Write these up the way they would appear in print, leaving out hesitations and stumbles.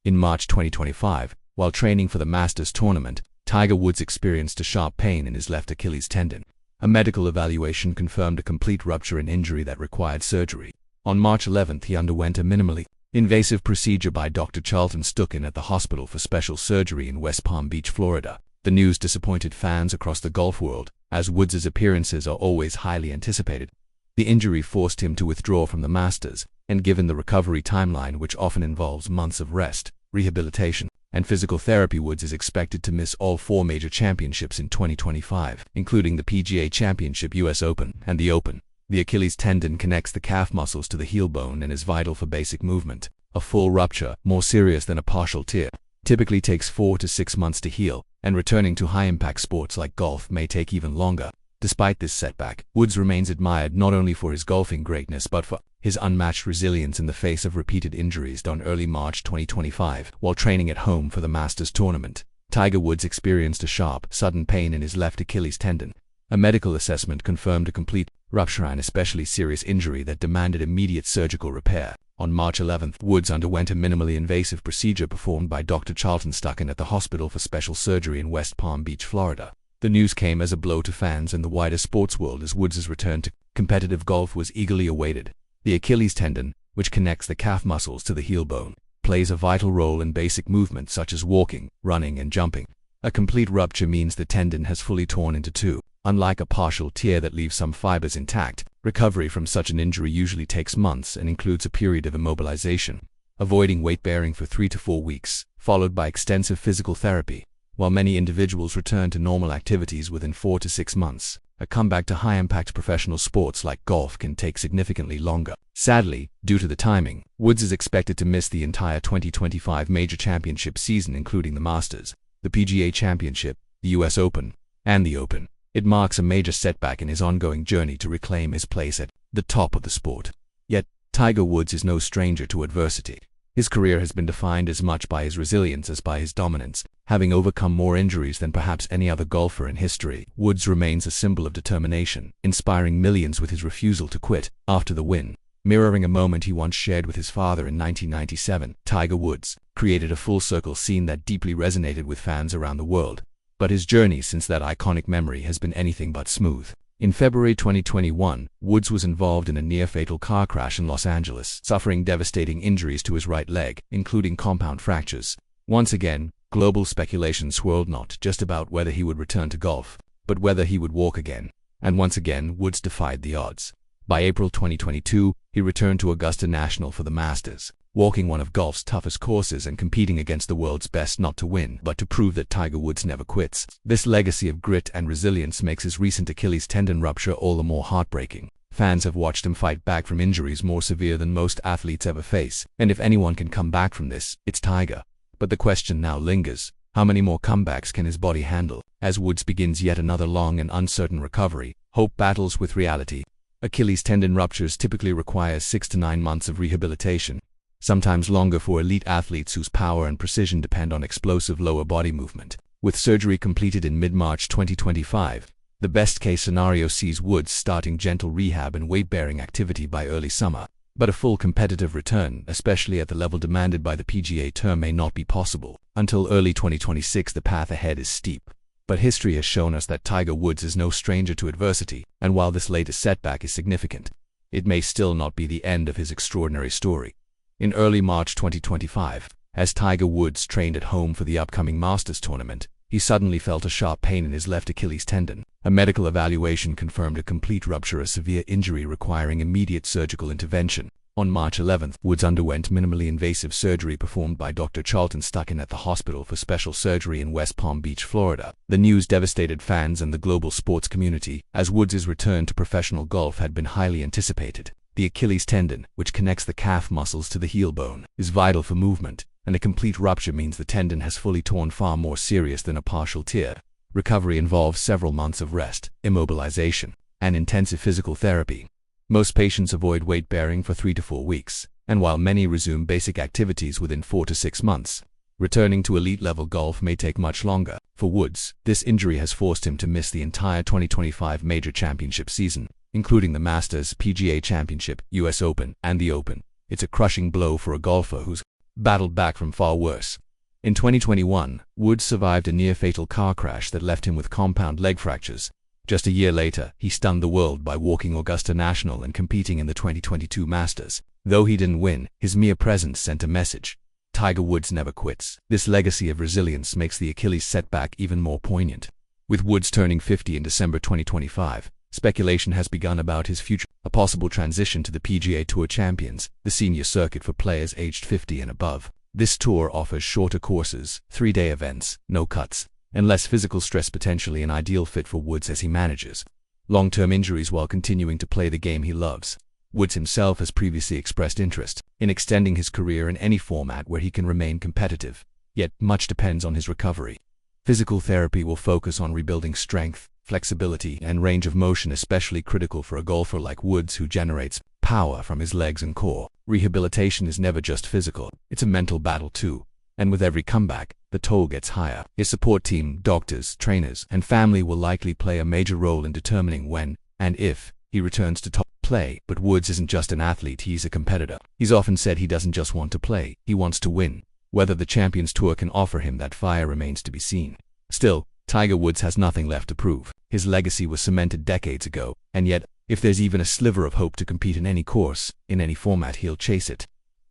In March 2025, while training for the Masters tournament, Tiger Woods experienced a sharp pain in his left Achilles tendon. A medical evaluation confirmed a complete rupture and injury that required surgery. On March 11th, he underwent a minimally invasive procedure by Dr. Charlton Stucken at the Hospital for Special Surgery in West Palm Beach, Florida. The news disappointed fans across the golf world, as Woods' appearances are always highly anticipated. The injury forced him to withdraw from the Masters, and given the recovery timeline, which often involves months of rest, rehabilitation, and physical therapy, Woods is expected to miss all 4 major championships in 2025, including the PGA Championship, US Open, and the Open. The Achilles tendon connects the calf muscles to the heel bone and is vital for basic movement. A full rupture, more serious than a partial tear, typically takes 4 to 6 months to heal, and returning to high-impact sports like golf may take even longer. Despite this setback, Woods remains admired not only for his golfing greatness but for his unmatched resilience in the face of repeated injuries. On early March 2025, while training at home for the Masters tournament, Tiger Woods experienced a sharp, sudden pain in his left Achilles tendon. A medical assessment confirmed a complete rupture and especially serious injury that demanded immediate surgical repair. On March 11th, Woods underwent a minimally invasive procedure performed by Dr. Charlton Stucken at the Hospital for Special Surgery in West Palm Beach, Florida. The news came as a blow to fans and the wider sports world, as Woods' return to competitive golf was eagerly awaited. The Achilles tendon, which connects the calf muscles to the heel bone, plays a vital role in basic movements such as walking, running, and jumping. A complete rupture means the tendon has fully torn into two. Unlike a partial tear that leaves some fibers intact, recovery from such an injury usually takes months and includes a period of immobilization, avoiding weight-bearing for 3 to 4 weeks, followed by extensive physical therapy. While many individuals return to normal activities within 4 to 6 months, a comeback to high-impact professional sports like golf can take significantly longer. Sadly, due to the timing, Woods is expected to miss the entire 2025 major championship season, including the Masters, the PGA Championship, the US Open, and the Open. It marks a major setback in his ongoing journey to reclaim his place at the top of the sport. Yet, Tiger Woods is no stranger to adversity. His career has been defined as much by his resilience as by his dominance. Having overcome more injuries than perhaps any other golfer in history, Woods remains a symbol of determination, inspiring millions with his refusal to quit after the win. Mirroring a moment he once shared with his father in 1997, Tiger Woods created a full-circle scene that deeply resonated with fans around the world. But his journey since that iconic memory has been anything but smooth. In February 2021, Woods was involved in a near-fatal car crash in Los Angeles, suffering devastating injuries to his right leg, including compound fractures. Once again, global speculation swirled not just about whether he would return to golf, but whether he would walk again. And once again, Woods defied the odds. By April 2022, he returned to Augusta National for the Masters, walking one of golf's toughest courses and competing against the world's best not to win, but to prove that Tiger Woods never quits. This legacy of grit and resilience makes his recent Achilles tendon rupture all the more heartbreaking. Fans have watched him fight back from injuries more severe than most athletes ever face, and if anyone can come back from this, it's Tiger. But the question now lingers: how many more comebacks can his body handle? As Woods begins yet another long and uncertain recovery, hope battles with reality. Achilles tendon ruptures typically require 6 to 9 months of rehabilitation, sometimes longer for elite athletes whose power and precision depend on explosive lower body movement. With surgery completed in mid-March 2025, the best-case scenario sees Woods starting gentle rehab and weight-bearing activity by early summer. But a full competitive return, especially at the level demanded by the PGA Tour, may not be possible. Until early 2026, the path ahead is steep. But history has shown us that Tiger Woods is no stranger to adversity, and while this latest setback is significant, it may still not be the end of his extraordinary story. In early March 2025, as Tiger Woods trained at home for the upcoming Masters tournament, he suddenly felt a sharp pain in his left Achilles tendon. A medical evaluation confirmed a complete rupture, a severe injury requiring immediate surgical intervention. On March 11th, Woods underwent minimally invasive surgery performed by Dr. Charlton Stucken at the Hospital for Special Surgery in West Palm Beach, Florida. The news devastated fans and the global sports community, as Woods' return to professional golf had been highly anticipated. The Achilles tendon, which connects the calf muscles to the heel bone, is vital for movement, and a complete rupture means the tendon has fully torn, far more serious than a partial tear. Recovery involves several months of rest, immobilization, and intensive physical therapy. Most patients avoid weight-bearing for 3 to 4 weeks, and while many resume basic activities within 4 to 6 months, returning to elite-level golf may take much longer. For Woods, this injury has forced him to miss the entire 2025 major championship season, including the Masters, PGA Championship, US Open, and the Open. It's a crushing blow for a golfer whose battled back from far worse. In 2021, Woods survived a near-fatal car crash that left him with compound leg fractures. Just a year later, he stunned the world by walking Augusta National and competing in the 2022 Masters. Though he didn't win, his mere presence sent a message. Tiger Woods never quits. This legacy of resilience makes the Achilles setback even more poignant. With Woods turning 50 in December 2025, speculation has begun about his future, a possible transition to the PGA Tour Champions, the senior circuit for players aged 50 and above. This tour offers shorter courses, 3-day events, no cuts, and less physical stress, potentially an ideal fit for Woods as he manages long-term injuries while continuing to play the game he loves. Woods himself has previously expressed interest in extending his career in any format where he can remain competitive, yet much depends on his recovery. Physical therapy will focus on rebuilding strength, flexibility, and range of motion, especially critical for a golfer like Woods who generates power from his legs and core. Rehabilitation is never just physical, it's a mental battle too, and with every comeback, the toll gets higher. His support team, doctors, trainers, and family will likely play a major role in determining when, and if, he returns to top play. But Woods isn't just an athlete, he's a competitor. He's often said he doesn't just want to play, he wants to win. Whether the Champions Tour can offer him that fire remains to be seen. Still, Tiger Woods has nothing left to prove. His legacy was cemented decades ago, and yet, if there's even a sliver of hope to compete in any course, in any format, he'll chase it.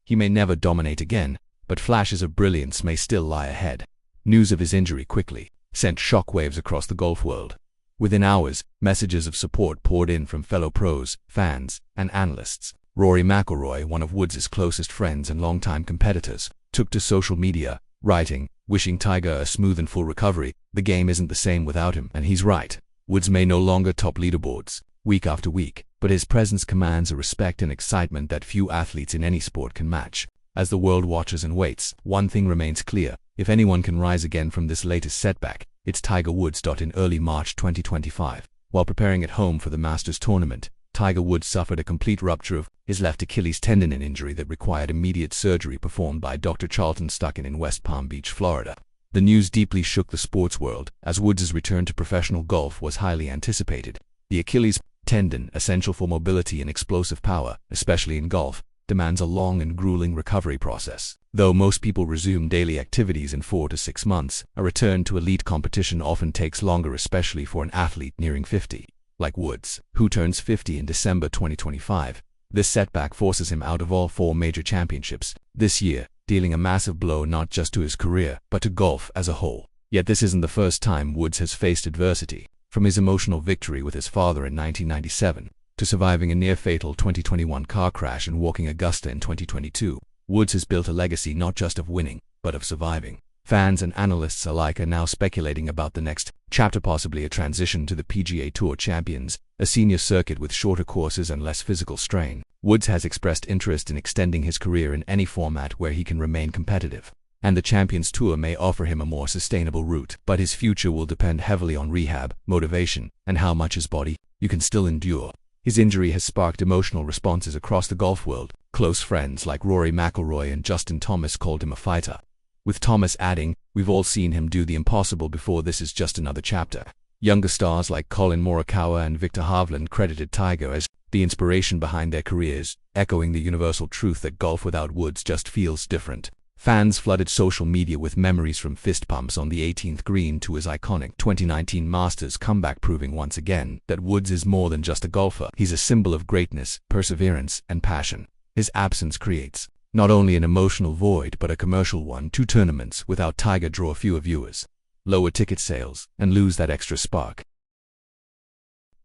He may never dominate again, but flashes of brilliance may still lie ahead. News of his injury quickly sent shockwaves across the golf world. Within hours, messages of support poured in from fellow pros, fans, and analysts. Rory McIlroy, one of Woods' closest friends and longtime competitors, took to social media, writing, wishing Tiger a smooth and full recovery. The game isn't the same without him, and he's right. Woods may no longer top leaderboards week after week, but his presence commands a respect and excitement that few athletes in any sport can match. As the world watches and waits, one thing remains clear: if anyone can rise again from this latest setback, it's Tiger Woods. In early March 2025, while preparing at home for the Masters tournament, Tiger Woods suffered a complete rupture of his left Achilles tendon, an injury that required immediate surgery performed by Dr. Charlton Stucken in West Palm Beach, Florida. The news deeply shook the sports world, as Woods' return to professional golf was highly anticipated. The Achilles tendon, essential for mobility and explosive power, especially in golf, demands a long and grueling recovery process. Though most people resume daily activities in 4 to 6 months, a return to elite competition often takes longer, especially for an athlete nearing 50. Like Woods, who turns 50 in December 2025, this setback forces him out of all 4 major championships this year, dealing a massive blow not just to his career, but to golf as a whole. Yet this isn't the first time Woods has faced adversity. From his emotional victory with his father in 1997, to surviving a near-fatal 2021 car crash and walking Augusta in 2022, Woods has built a legacy not just of winning, but of surviving. Fans and analysts alike are now speculating about the next chapter, possibly a transition to the PGA Tour Champions, a senior circuit with shorter courses and less physical strain. Woods has expressed interest in extending his career in any format where he can remain competitive, and the Champions Tour may offer him a more sustainable route, but his future will depend heavily on rehab, motivation, and how much his body can still endure. His injury has sparked emotional responses across the golf world. Close friends like Rory McIlroy and Justin Thomas called him a fighter, with Thomas adding, "We've all seen him do the impossible before, this is just another chapter." Younger stars like Colin Morikawa and Victor Hovland credited Tiger as the inspiration behind their careers, echoing the universal truth that golf without Woods just feels different. Fans flooded social media with memories from fist pumps on the 18th green to his iconic 2019 Masters comeback, proving once again that Woods is more than just a golfer. He's a symbol of greatness, perseverance, and passion. His absence creates not only an emotional void but a commercial one. 2 tournaments without Tiger draw fewer viewers, lower ticket sales, and lose that extra spark.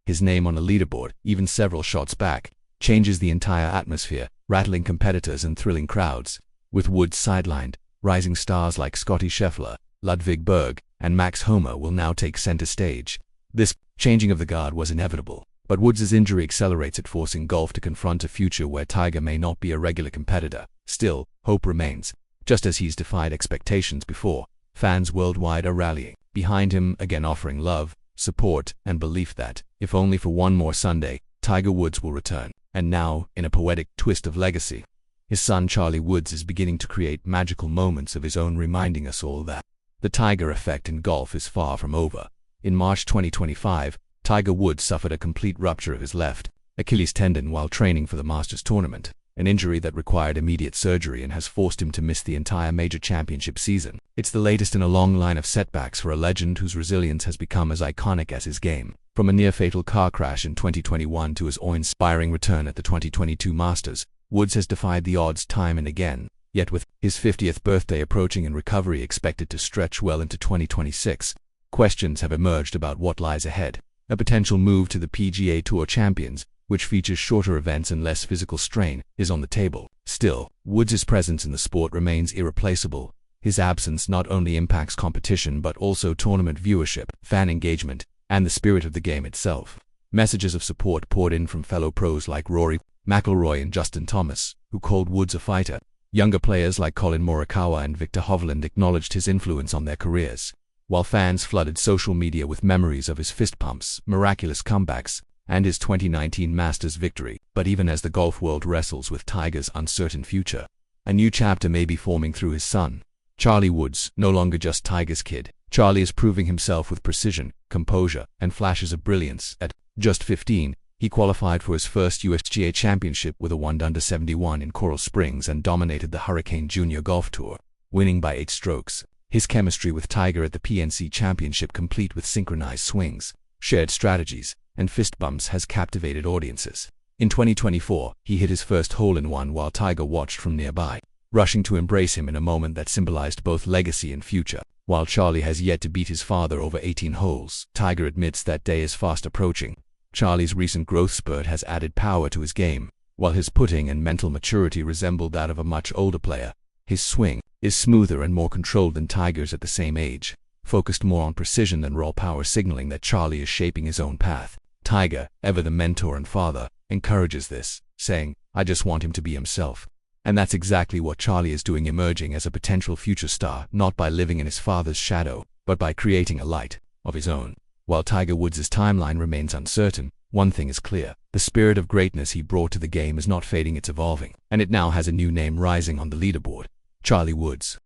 His name on a leaderboard, even several shots back, changes the entire atmosphere, rattling competitors and thrilling crowds. With Woods sidelined, rising stars like Scottie Scheffler, Ludwig Berg, and Max Homa will now take center stage. This changing of the guard was inevitable, but Woods' injury accelerates it, forcing golf to confront a future where Tiger may not be a regular competitor. Still, hope remains. Just as he's defied expectations before, fans worldwide are rallying behind him again, offering love, support, and belief that, if only for one more Sunday, Tiger Woods will return. And now, in a poetic twist of legacy, his son Charlie Woods is beginning to create magical moments of his own, reminding us all that the Tiger effect in golf is far from over. In March 2025, Tiger Woods suffered a complete rupture of his left Achilles tendon while training for the Masters tournament. an injury that required immediate surgery and has forced him to miss the entire major championship season. It's the latest in a long line of setbacks for a legend whose resilience has become as iconic as his game. From a near-fatal car crash in 2021 to his awe-inspiring return at the 2022 Masters, Woods has defied the odds time and again. Yet with his 50th birthday approaching and recovery expected to stretch well into 2026, questions have emerged about what lies ahead. A potential move to the PGA Tour Champions, which features shorter events and less physical strain, is on the table. Still, Woods' presence in the sport remains irreplaceable. His absence not only impacts competition but also tournament viewership, fan engagement, and the spirit of the game itself. Messages of support poured in from fellow pros like Rory McIlroy and Justin Thomas, who called Woods a fighter. Younger players like Colin Morikawa and Victor Hovland acknowledged his influence on their careers, while fans flooded social media with memories of his fist pumps, miraculous comebacks, and his 2019 Masters victory. But even as the golf world wrestles with Tiger's uncertain future, a new chapter may be forming through his son, Charlie Woods. No longer just Tiger's kid, Charlie is proving himself with precision, composure, and flashes of brilliance. At just 15, he qualified for his first USGA championship with a 1-under-71 in Coral Springs and dominated the Hurricane Junior Golf Tour, winning by 8 strokes. His chemistry with Tiger at the PNC Championship, complete with synchronized swings, shared strategies, and fist bumps, has captivated audiences. In 2024, he hit his first hole-in-one while Tiger watched from nearby, rushing to embrace him in a moment that symbolized both legacy and future. While Charlie has yet to beat his father over 18 holes, Tiger admits that day is fast approaching. Charlie's recent growth spurt has added power to his game. While his putting and mental maturity resemble that of a much older player, his swing is smoother and more controlled than Tiger's at the same age, focused more on precision than raw power, signaling that Charlie is shaping his own path. Tiger, ever the mentor and father, encourages this, saying, "I just want him to be himself." And that's exactly what Charlie is doing, emerging as a potential future star, not by living in his father's shadow, but by creating a light of his own. While Tiger Woods' timeline remains uncertain, one thing is clear: the spirit of greatness he brought to the game is not fading, it's evolving, and it now has a new name rising on the leaderboard: Charlie Woods.